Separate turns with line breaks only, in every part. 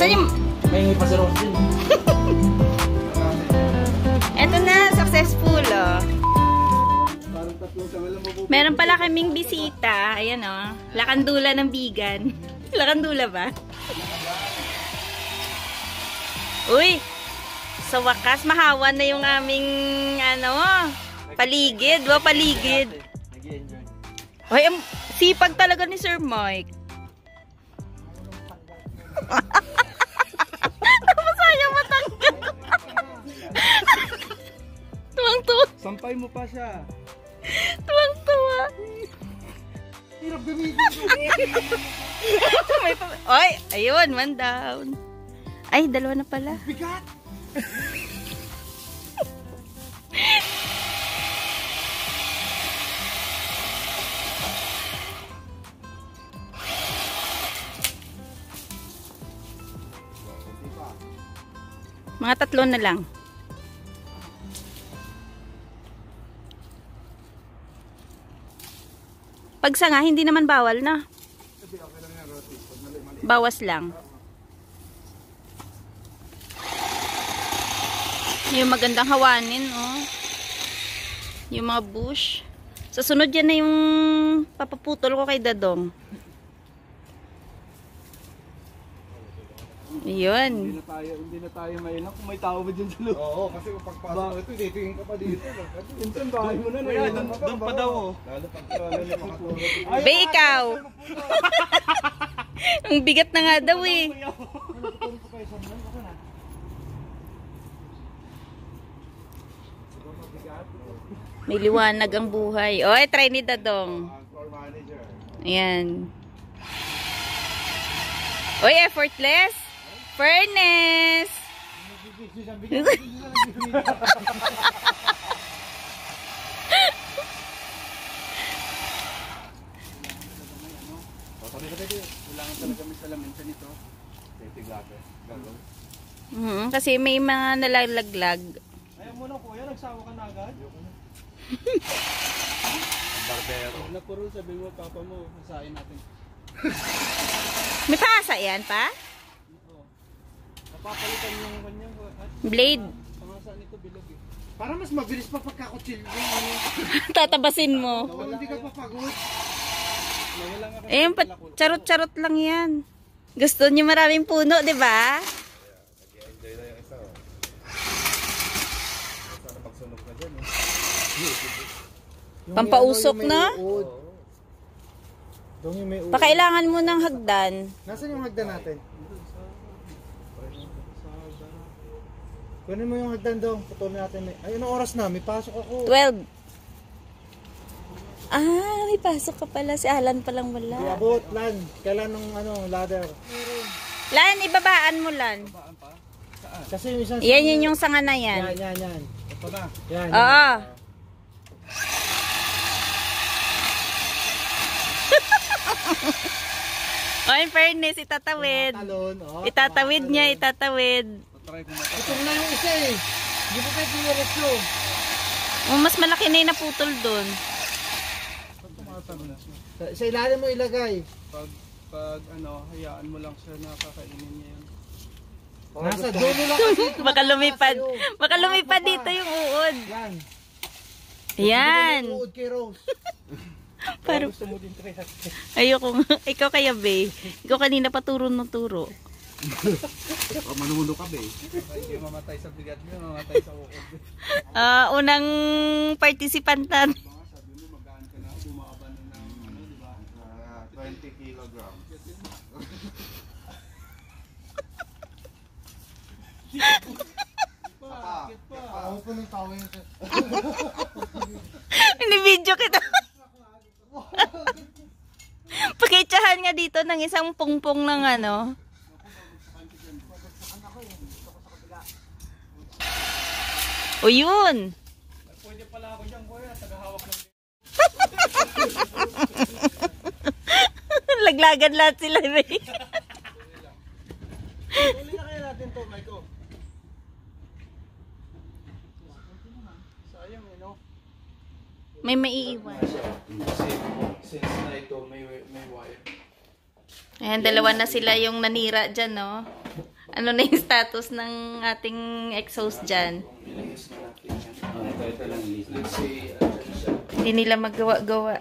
Asan yung...
May pa si Rose din.
Eto na, successful, oh. Meron pala kaming bisita. Ayan, oh. Lakandula ng bigan. Lakandula ba? Uy! Sa wakas, mahawan na yung aming, ano, paligid. Paligid. Ay, ang sipag talaga ni Sir Mike. Tapos ayaw matanggal. Tuwang-tuwa.
Sampay mo pa siya.
Tuwang-tuwa.
Hirap gamitin.
Ay, ayun, one down. Ay, dalawa na pala.
Bigat!
Mga 3 na lang. Pag sanga, hindi naman bawal na. Bawas lang. Yung magandang hawanin, oh. Yung mga bush. Sa sunod yan na yung papaputol ko kay Dadong. Yun.
Hindi na tayo mainak kung may tao ba dyan sa loob. Oo, kasi kung pagpasok mo ito, titingin ka pa dito. Minsan bahay mo na. Doon pa daw, oh. Lalo pag makatulog.
Be, ikaw. Ang bigat na nga daw, eh. May liwanag ang buhay. Oy, try ni Dadong. Ayan. Oy, effortless. Furnace.
Kailangan talaga may salamin sa nito.
Kasi may mga nalalaglag.
Ayaw mo na kuya, nagsawa ka na agad. Barbero. Napuro, sabi mo, papa mo, masahin natin.
May pasa yan pa?
Oo. Napapalitan yung kanyang
Blade.
Pangasaan nito bilog eh. Para mas mabilis pa pagkakutsil yung ano.
Tatabasin mo.
Hindi ka papagod.
Eh, charot-charot lang yan. Gusto niyo maraming puno, di ba?
Nag-enjoy na yung isa. Sana magsunog na dyan.
Pampausok na?
Pakailangan
mo ng hagdan.
Nasaan yung hagdan natin? Kunin mo yung hagdan daw. Putulin natin. Ay, anong oras na? May pasok ako.
12. Ah, may pasok ka pala. Si Alan palang wala.
Abot, Lan. Kailan ng ladder?
Lan, ibabaan mo, Lan.
Ibabaan pa? Saan? Kasi yung isang...
Yan yung sanga na yan.
Yan. Ito na. Yan.
Oo. O, in fairness, itatawid. Itatawid niya, itatawid.
Ito na yung isa eh. Hindi pa kayo pinaretso.
Mas malaki na yung naputol dun.
Sa ilalim mo ilagay. Pag hayaan mo lang siya na kakainin niya yun. Nasa dulo lang kasi.
Baka lumipad. Baka lumipad dito yung uod.
Yan.
Yan.
Uod kay Rose.
Parang gusto mo din try. Ayoko nga. Ikaw kaya, be. Ikaw kanina pa turo ng turo.
Manuno ka, be. Hindi mamatay sa bigat mo, mamatay sa uod.
Unang participant natin.
Sabi mo, magaan ka na. Bumaba na ng, di ba? 20 kilograms. Bakit pa? Ako pa ng tao yun.
Ini-video kita. Pakitsahan nga dito ng isang pungpong ng ano. O yun.
Pwede pala ako dyan, kuya. Tagahawak ng...
Laglagan lahat sila.
Uli na kaya natin to, Maiko. Sayang, no?
May maiiwan.
Since na ito, may wire.
Ayan, dalawa na sila yung nanira dyan, no? Ano na yung status ng ating exhaust dyan?
Ito lang list. Let's say,
Hindi nila magawa-gawa.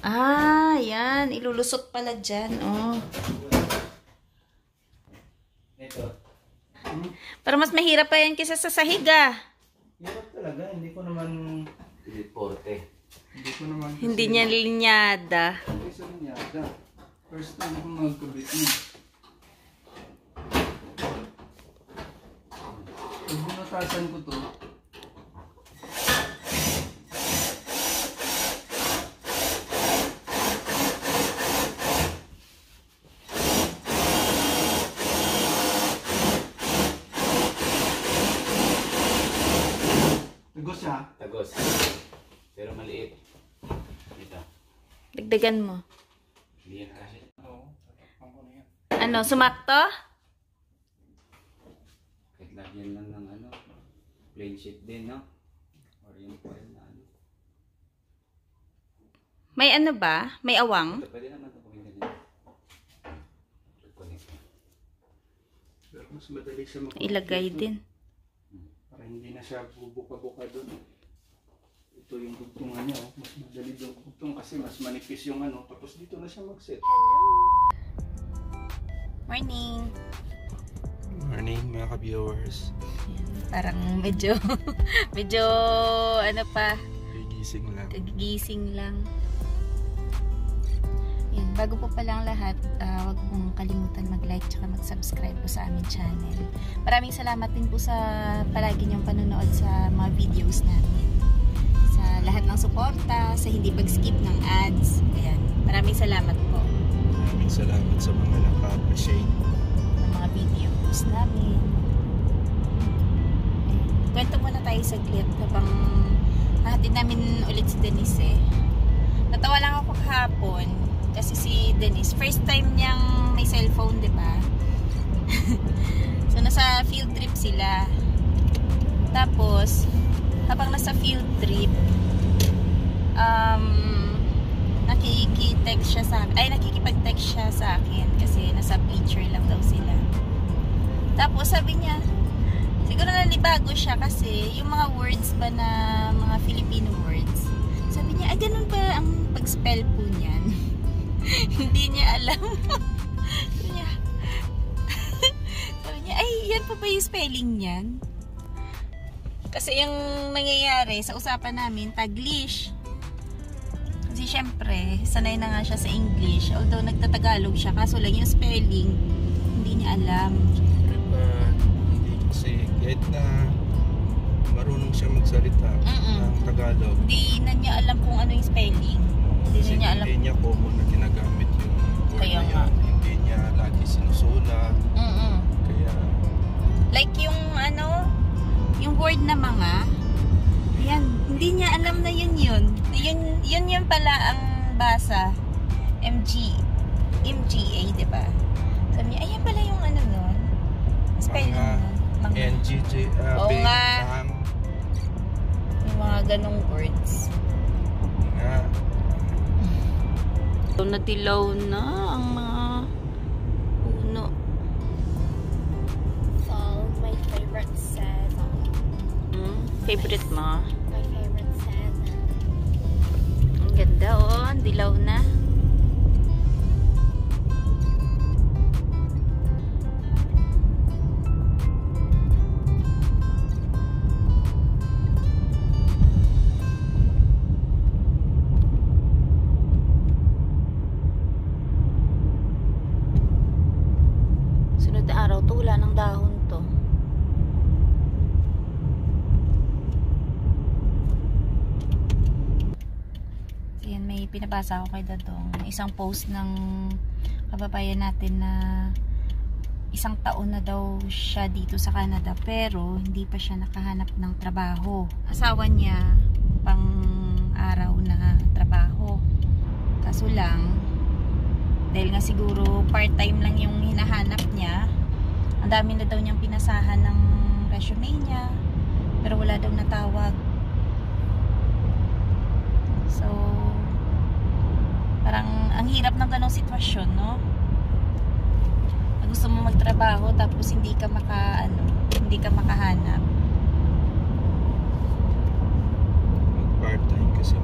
Ah, yan. Ilulusot pala dyan. Oh.
Ito.
Pero mas mahirap pa yan kaysa sa sahig ah.
Hirap talaga. Hindi ko naman... Porte. Hindi ko naman...
Hindi niya linyada.
Hindi sa linyada. First time akong magkabit niya. Pag binutasan ko to, tagos siya. Tagos. Pero maliit. Ito.
Dagdagan mo.
Hindi yan kasi. Oo.
Ano, sumakto?
Kahit lagyan lang ng ano, plain sheet din, no? Or yung foil na ano.
May ano ba? May awang?
Ito, pwede naman ito kung hindi ganyan. Pero mas madali siya
Ilagay din.
para hindi na siya bubuka-buka doon. Ito yung dugtungan niya, oh. Mas madali yung dugtong kasi mas manipis yung ano, tapos dito na siya mag-set.
Morning.
Morning mga ka-viewers.
Parang medyo ano pa,
Gigising lang.
kagigising lang. Yan, bago po pala ang lahat, wag pong kalimutan mag-like tsaka mag-subscribe po sa aming channel. Maraming salamat din po sa palagi niyong panonood sa mga videos namin. Sa lahat ng suporta, sa hindi pag-skip ng ads. Ayan, maraming salamat po
Maraming salamat sa mga naka-appreciate.
ng mga videos namin. Ayan, kwento muna tayo saglit habang hahatid namin ulit si Denise. Natawa lang ako kahapon kasi si Denise, first time niyang may cellphone, di ba? So, nasa field trip sila. Tapos, habang nasa field trip, nakikitext siya sa akin. Ay, nakikipag-text siya sa akin kasi nasa picture lang daw sila. Tapos, sabi niya, siguro nalibago siya kasi yung mga words ba na mga Filipino words, sabi niya, ay, ganun ba ang pag-spell po niyan? Hindi niya alam. Sabi niya, ay, yan pa ba yung spelling niyan? Kasi yung nangyayari sa usapan namin, Taglish. Kasi syempre, sanay na nga siya sa English. Although nagtatagalog siya, kaso lang yung spelling, hindi niya alam.
Siyempre pa, hindi kasi kahit na marunong siya magsalita ng Tagalog.
Hindi na niya alam kung ano yung spelling. Hindi
Kasi
na niya alam.
hindi niya common na ginagamit yung word
Kaya
na
nga.
yan. Hindi niya lagi sinusulat. Kaya,
Like yung ano, yung word na mga, yan, hindi niya alam na yun. Yun pala ang basa. MGA, diba? Sabi niya, ayan pala yung ano nun. Spelling nun. Mga.
NGJ,
Oo nga.
Bang,
Yung mga ganong words.
nga.
Natilaw na ang mga puno.
Fall, my favorite season.
Favorite mo?
My favorite season.
Ang ganda oh, ang dilaw na. Sunod na araw to, wala ng dahon to. Yan, may pinabasa ako kay Dadong. Isang post ng kababayan natin na isang taon na daw siya dito sa Canada pero hindi pa siya nakahanap ng trabaho. Asawa niya pang araw na trabaho. Kaso lang, dahil nga siguro part-time lang yung hinahanap niya, ang dami na daw niyang pinasahan ng resume niya pero wala daw natawag. So, parang ang hirap ng ganong sitwasyon, no? Pag gusto mo magtrabaho tapos hindi ka makahanap.
Part-time kasi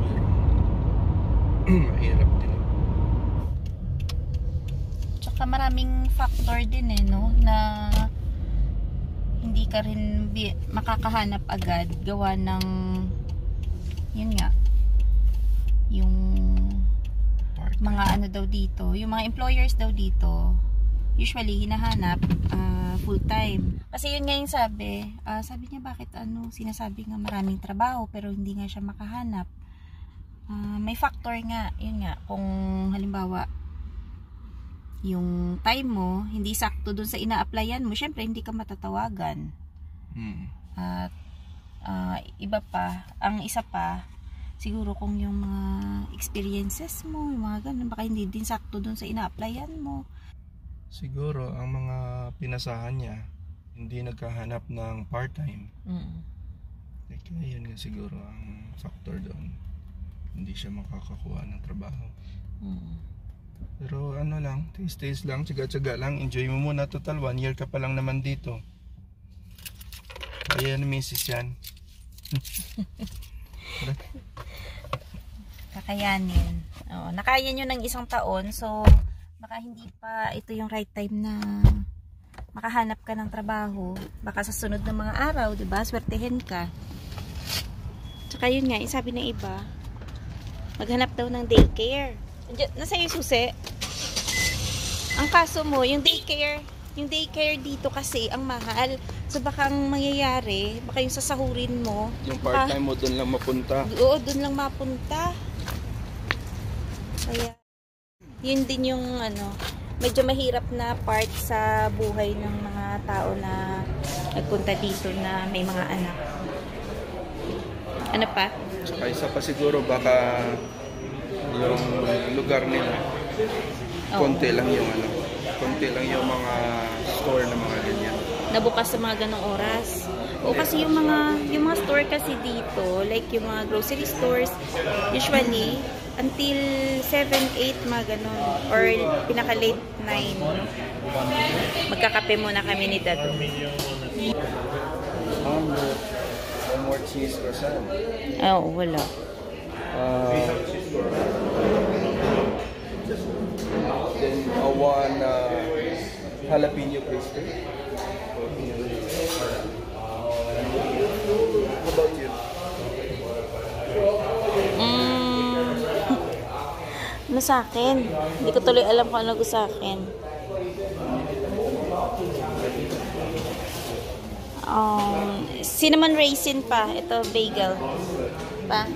mahirap din.
Tsaka maraming factor din no, na hindi ka rin makakahanap agad gawa ng yun nga yung mga ano daw dito, yung mga employers daw dito usually hinahanap full time. Kasi yun nga yung sabi niya bakit sinasabi nga maraming trabaho pero hindi nga siya makahanap. May factor nga, yun nga, kung halimbawa yung time mo hindi sakto dun sa ina-applyan mo, syempre hindi ka matatawagan. At ang isa pa siguro kung yung mga experiences mo, yung mga ganun, baka hindi din sakto dun sa ina-applyan mo.
Siguro ang mga pinasahan niya hindi nagkahanap ng part-time. Kaya yun nga siguro ang factor doon, hindi siya makakakuha ng trabaho. Pero ano lang, taste lang, tsaga-tsaga lang, enjoy mo muna. Total 1 year ka pa lang naman dito. Kaya na misis yan.
Kakayanin. Nakaya nyo ng 1 taon, so baka hindi pa ito yung right time na makahanap ka ng trabaho. Baka sa sunod ng mga araw, diba? Swertehin ka. Tsaka yun nga, sabi ng iba, maghanap daw ng daycare. Nasa yung susi. Ang kaso mo, yung daycare dito kasi ang mahal. So baka ang mangyayari, baka yung sasahurin mo,
yung part-time mo doon lang mapunta.
Oo, doon lang mapunta. Kaya yun din yung medyo mahirap na part sa buhay ng mga tao na nagpunta dito na may mga anak. Ano pa?
Saka isa pa siguro baka yung lugar nila konti lang yung mga store na mga ganyan
nabukas sa mga ganong oras. O kasi yung mga store kasi dito, like yung mga grocery stores, usually until 7, 8 mga ganon, or pinaka late 9 magkakape muna kami ni Dado.
More cheese or something?
Oo, wala.
Then one jalapeno crispy. How about you?
Ano sa akin? Hindi ko tuloy alam kung ano gusto sa akin. Cinnamon raisin pa. Ito, bagel. Pa?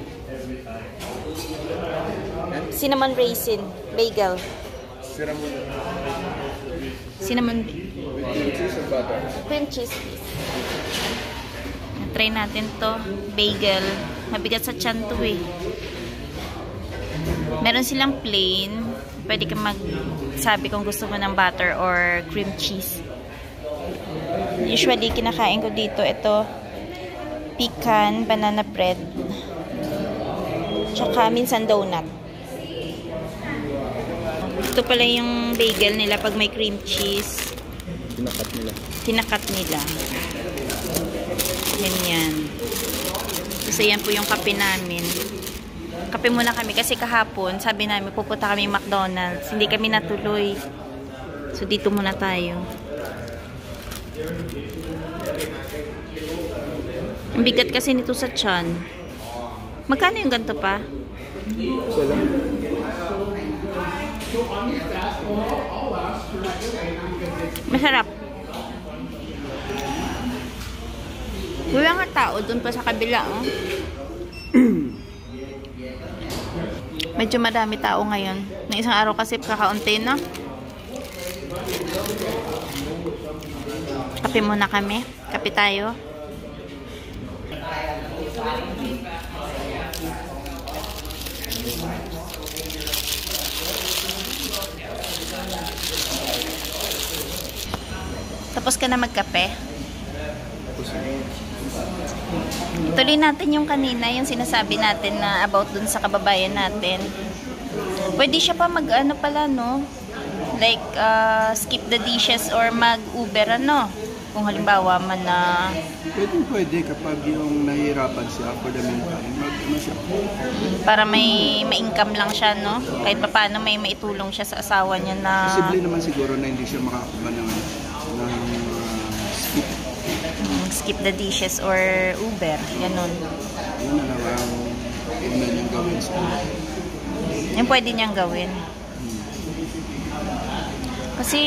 Cinnamon raisin. Bagel. Cinnamon.
Cheese or butter?
Cream cheese, please. Try natin to. Bagel. Mabigat sa tiyan to eh. Meron silang plain. Pwede ka magsabi kung gusto mo ng butter or cream cheese. Usually, kinakain ko dito, ito, pecan, banana bread, tsaka minsan donut. Ito pala yung bagel nila pag may cream cheese. Kinakat nila. Yan. So, yan po yung kape namin. Kape muna kami kasi kahapon, sabi namin, pupunta kami McDonald's. Hindi kami natuloy. So, dito muna tayo. Ang bigat kasi nito sa tiyan. Magkano yung ganito pa? Masarap. Wala nga tao dun pa sa kabila, oh. Medyo madami tao ngayon. Na isang araw kasi kakaunti na. Kape muna kami. Kape tayo. Tapos ka na magkape? Ituloy natin yung kanina, yung sinasabi natin na about dun sa kababayan natin. Pwede siya pa mag-ano pala, no? Like, skip the dishes or mag-Uber, ano? Kung halimbawa man na...
Pwede kapag yung nahihirapan siya for the meantime, ano siya.
Para may income lang siya, no? Kahit paano may maitulong siya sa asawa niya na...
Posible naman siguro na hindi siya makakuha ng skip.
Skip the dishes or Uber, ganun.
Yun na lang ang pwede niyang gawin sa
Yung pwede niyang gawin. Kasi,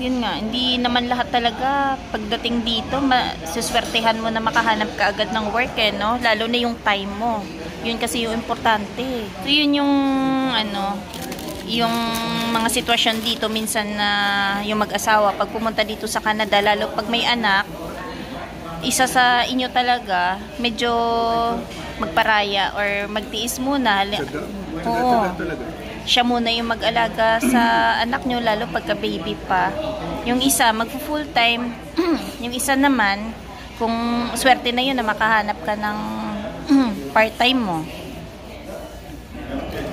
yun nga, hindi naman lahat talaga pagdating dito, suswertehan mo na makahanap ka agad ng work, eh, no? Lalo na yung time mo. Yun kasi yung importante. So, yun yung, yung mga sitwasyon dito, minsan na yung mag-asawa, pag pumunta dito sa Canada, lalo pag may anak, isa sa inyo talaga, medyo magparaya or magtiis muna. Oo. Siya muna yung mag-alaga sa anak nyo, lalo pagka baby pa. Yung isa, mag-full time. Yung isa naman, kung swerte na yun na makahanap ka ng part-time mo.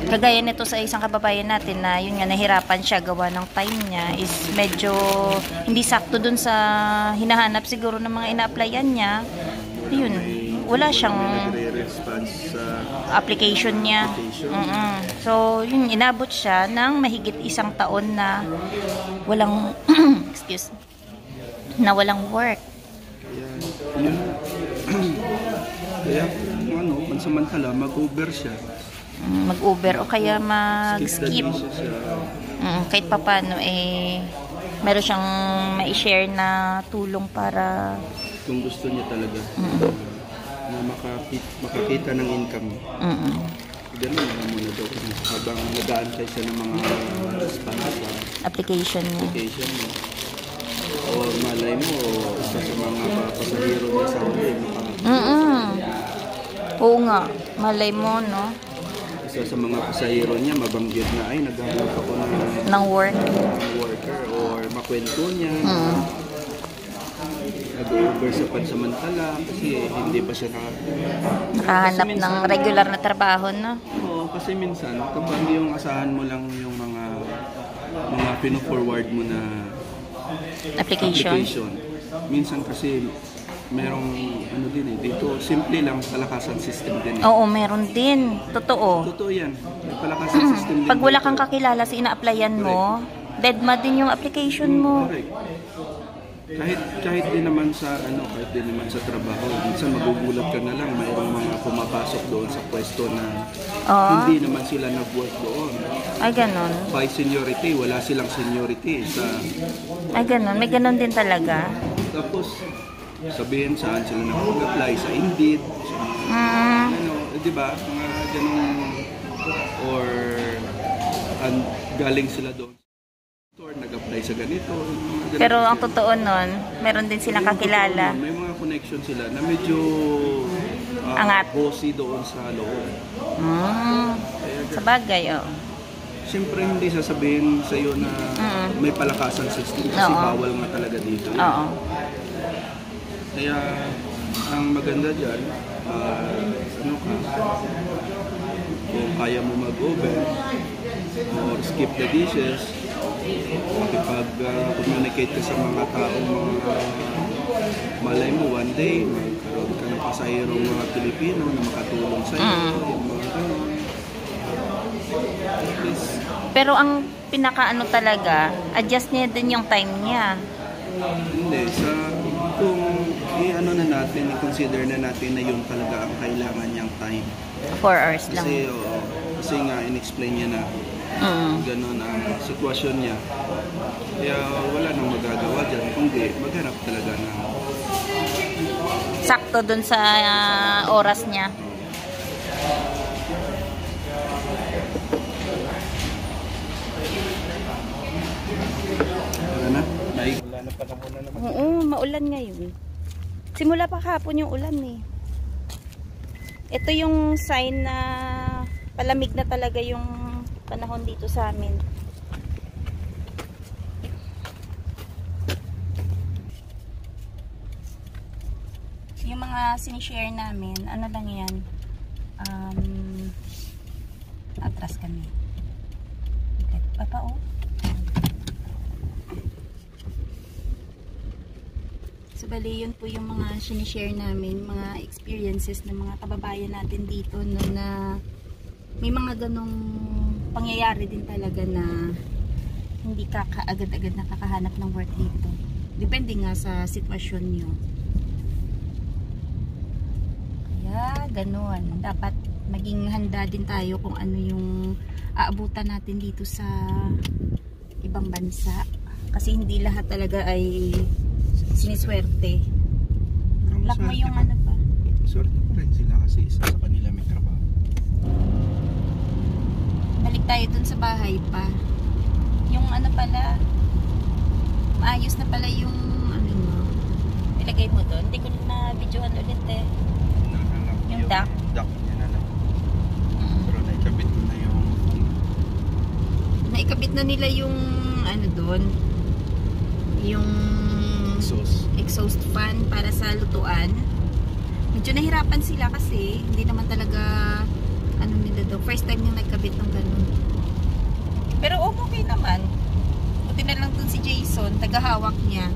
Kagaya nito sa isang kababayan natin na yun nga, nahirapan siya gawa ng time niya is medyo hindi sakto dun sa hinahanap siguro ng mga ina-applyan niya. Yun, wala siyang application niya. So, yun, inabot siya ng mahigit 1 taon na walang walang work.
Kaya pansamantala mag-Uber siya.
Mag-Uber o kaya mag-skip. Kahit papano meron siyang ma-share na tulong para
kung gusto niya talaga na makakita ng income. Ganun na muna daw habang nag-aantay siya ng mga response sa
application niya.
O malay mo, isa sa mga pasahero niya sa huli.
Oo nga, malay mo, no?
Isa sa mga pasahero niya, mabanggit na ay naghahanap ako
ng
worker or makwento niya. Nag-Uber sa pansamantala kasi hindi pa siya
nakahanap ng regular na trabaho, no?
Oo, kasi minsan kapag yung asahan mo lang yung mga pino-forward mo na
application.
Minsan kasi merong din dito, simple lang palakasan system din.
Oo, meron din. Totoo
yan. May palakasan system din.
Pag wala kang kakilala sa ina-applyan mo, deadma din yung application mo.
Correct. Kahit din naman sa trabaho, minsan magugulat ka na lang mayroong mga pumapasok doon sa pwesto na hindi naman sila nag-work doon.
Ay, ganon.
By seniority, wala silang seniority sa...
Ay, ganon. May ganon din talaga.
Tapos, sabihin saan sila nakapag-apply, sa Indeed, di ba? Mga ganong, or galing sila doon. Nag-apply sa ganito.
Pero ang totoo nun, meron din silang kakilala.
May mga connection sila na medyo
angat.
Bossy doon sa loob.
Sa bagay,
Siyempre hindi sasabihin sa iyo na may palakasan system kasi bawal nga talaga dito.
Oo.
Kaya ang maganda dyan, kung kaya mo mag-Uber or skip the dishes, makipag-communicate ka sa mga taong malay mo one day magkaroon ka ng pasahirong mga Pilipino na makatulong sa iyo, yung mga ganun.
Pero ang pinaka talaga, adjust niya din yung time niya.
Hindi, kung na natin, i-consider na natin na yun talaga ang kailangan niyang time.
4 hours lang.
Kasi nga, in-explain niya na ganun ang sitwasyon niya. Kaya wala nang magagawa dyan, kundi maghanap talaga na
sakto dun sa oras niya.
Wala na? Wala na pa naman naman.
Oo, maulan ngayon. Simula pa kahapon yung ulan eh. Ito yung sign na palamig na talaga yung panahon dito sa amin. Yung mga sinishare namin, ano lang yan, atras kami. Okay. Papa, oh. So, bali, yun po yung mga sinishare namin, mga experiences ng mga kababayan natin dito, no, na may mga ganong pangyayari din talaga na hindi ka agad-agad nakakahanap ng work dito. Depende nga sa sitwasyon nyo. Kaya, ganun. Dapat maging handa din tayo kung ano yung aabutan natin dito sa ibang bansa. Kasi hindi lahat talaga ay siniswerte. Lock mo yung ano pa.
Swerte pa rin sila kasi isa sa kanila may trabaho.
Balik tayo dun sa bahay pa. Yung ano pala, maayos na pala yung ano mo. Ilagay mo dun. Hindi ko na videohan ulit eh. Yung duck.
Duck niya na lang. Pero naikabit ko na yung
naikabit na nila yung ano dun. Yung exhaust fan para sa lutuan. Medyo nahirapan sila kasi hindi naman talaga ano nila do. First time yung nagkabit ng ganun. Pero okay naman. Buti na lang dun si Jason, tagahawak niya.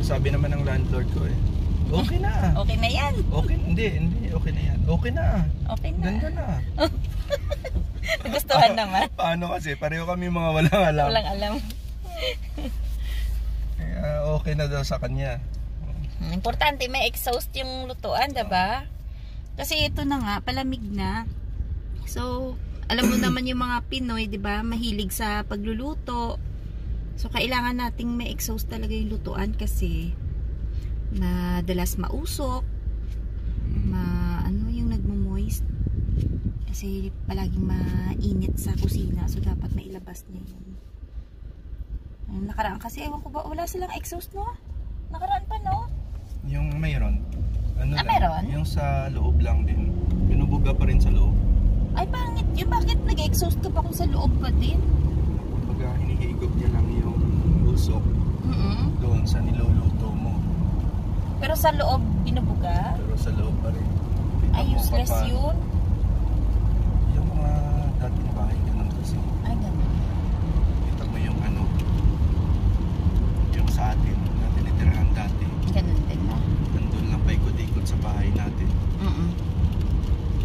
sabi naman ng landlord ko eh. Okay na.
Okay na yan.
Okay, hindi, okay na yan. Okay na.
Okay na.
Ganda na.
Nagustuhan naman.
Paano kasi? Pareho kami mga walang alam.
Walang alam.
Kaya okay na daw sa kanya.
Importante may exhaust yung lutuan, diba? Kasi ito na nga, palamig na. So, alam mo naman yung mga Pinoy, diba? Mahilig sa pagluluto. So, kailangan nating may exhaust talaga yung lutuan kasi madalas mausok. Ano yung nagmo-moist. Kasi palaging mainit sa kusina. So, dapat mailabas niya yun. Nakaraan kasi, ewan ko ba, wala silang exhaust, no? Nakaraan pa, no?
Yung mayroon. Ano lang,
meron?
yung sa loob lang din. Binubuga pa rin sa loob.
Ay, pangit yun. Bakit nag-exhaust ka pa kung sa loob pa din?
Kumbaga, hinihigop niya lang yung usok doon sa niluluto mo.
Pero sa loob, binubuga?
Pero sa loob pa rin.
Ay, useless yun.
Yung mga dati na bahay, ganun kasi.
Ay, ganun.
Kita mo yung ano, yung sa atin, na tinitirahan dati.
Ganun din, no?
Nandun lang paikot-ikot sa bahay natin.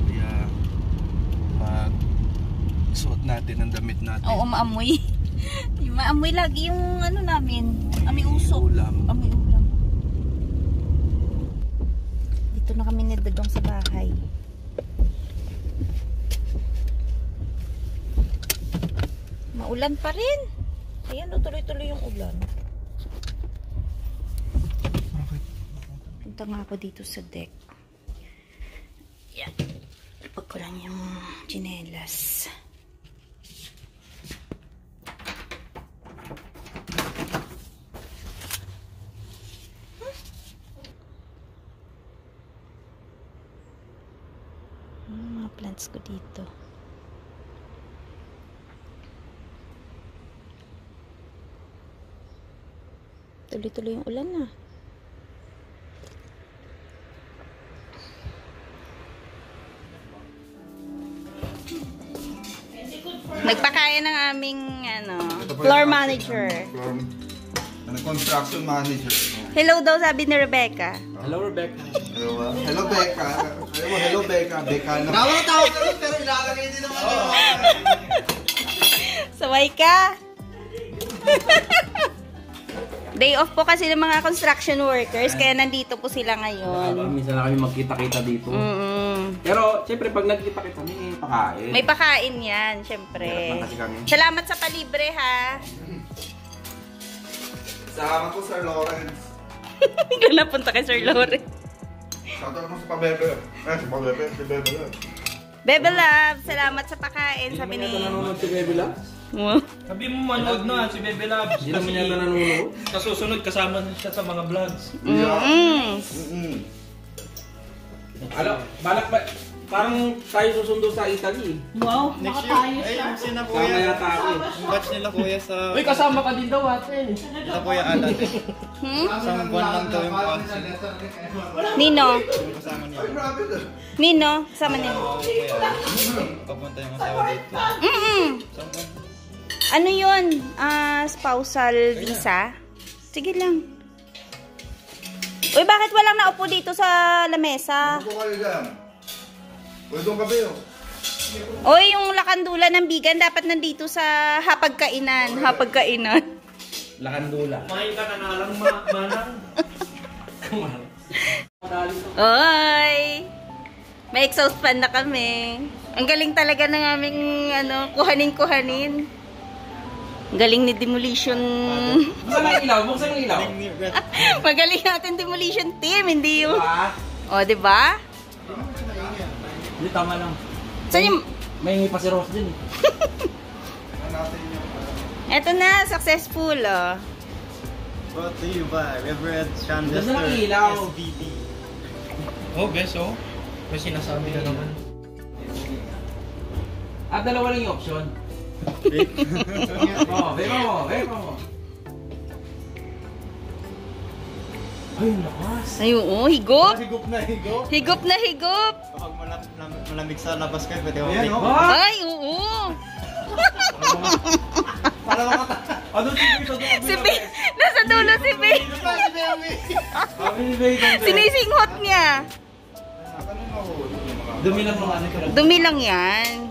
Kaya, pag suot natin ang damit natin.
Oo, maamoy. Maamoy lagi yung ano namin. Amoy usok.
Ulam.
Amoy ulam. Dito na kami nidadong sa bahay. Maulan pa rin. Ayan, tuloy-tuloy yung ulan. Punta nga ako dito sa deck. Yan. Ipag ko lang yung tsinelas. Mga plants ko dito. Tuloy-tuloy yung ulan na. Nagpakaya ng aming floor manager.
Construction manager.
Hello daw sabi ni Rebecca.
Hello, Rebecca. Hello, Becca. Hello, Becca. Becca na. Nawang tao ka rin, pero ilalagay din naman yun.
Saway ka. Day off po kasi ng mga construction workers, kaya nandito po sila ngayon.
Minsan na kami magkita-kita dito. Pero, siyempre, pag nagkita-kita, may pakain.
May pakain yan, siyempre. Salamat sa palibre, ha?
Sama ko, Sir Lawrence.
Hindi napunta kay Sir Lawrence.
Shoutout mo sa Pabebe. Si Pabebe, si Bebe Love.
Bebe Love, salamat sa pakain, sabi ni...
Hindi naman yata nanonood si Bebe Love?
Sabi mo manood na si Bebe Labs.
Hindi naman yata nanonood?
Sa susunod kasama siya sa mga vlogs.
Alam, balak pa, parang tayo susundo sa Italy.
Wow, makatayo siya.
Sama yata ako eh.
Yung batch nila kuya sa...
Uy, kasama ka din daw ate.
Sa kuya Alan. Isang buwan lang daw yung council.
Nino?
Kasama niya.
Nino? Kasama niya.
Papunta yung asawa dito.
Ano yun? Spousal visa? Sige lang. Uy, bakit walang naupo dito sa lamesa?
Ano kayo dyan? Uy, doon ka ba yun?
Uy, yung lakandula ng bigan dapat nandito sa hapagkainan. Hapagkainan.
Lakandula.
Kumain ka na nga lang, manang.
Oy! May exhaust fan na kami. Ang galing talaga ng aming kuhanin-kuhanin. Galing ni Demolition.
Buksan ang ilaw, buksan ang ilaw.
Magaling natin Demolition team, hindi yung...
Diba?
O, diba?
Hindi, tama lang.
Saan yung...
May hingi pa si Ross din eh.
Eto na, successful, oh.
Brought to you by Reverend Sean
Ganda
Lester,
ng ilaw.
SVP.
Oh, bes, oh. May sinasabi ka naman.
At dalawa lang yung option. Oo, beba mo. Ay, lakas.
Ay, oo, higop.
Higop na higop.
Higop na higop.
Kapag malamig sa labas kayo, pwede ako
Ayan,
higop.
oh.
Ay, oo.
Para makata...
Ano si
Si Bay, nasa dulo si Bay. Sinisinghot niya.
Dumi lang mga ano ko lang.
Dumi lang yan.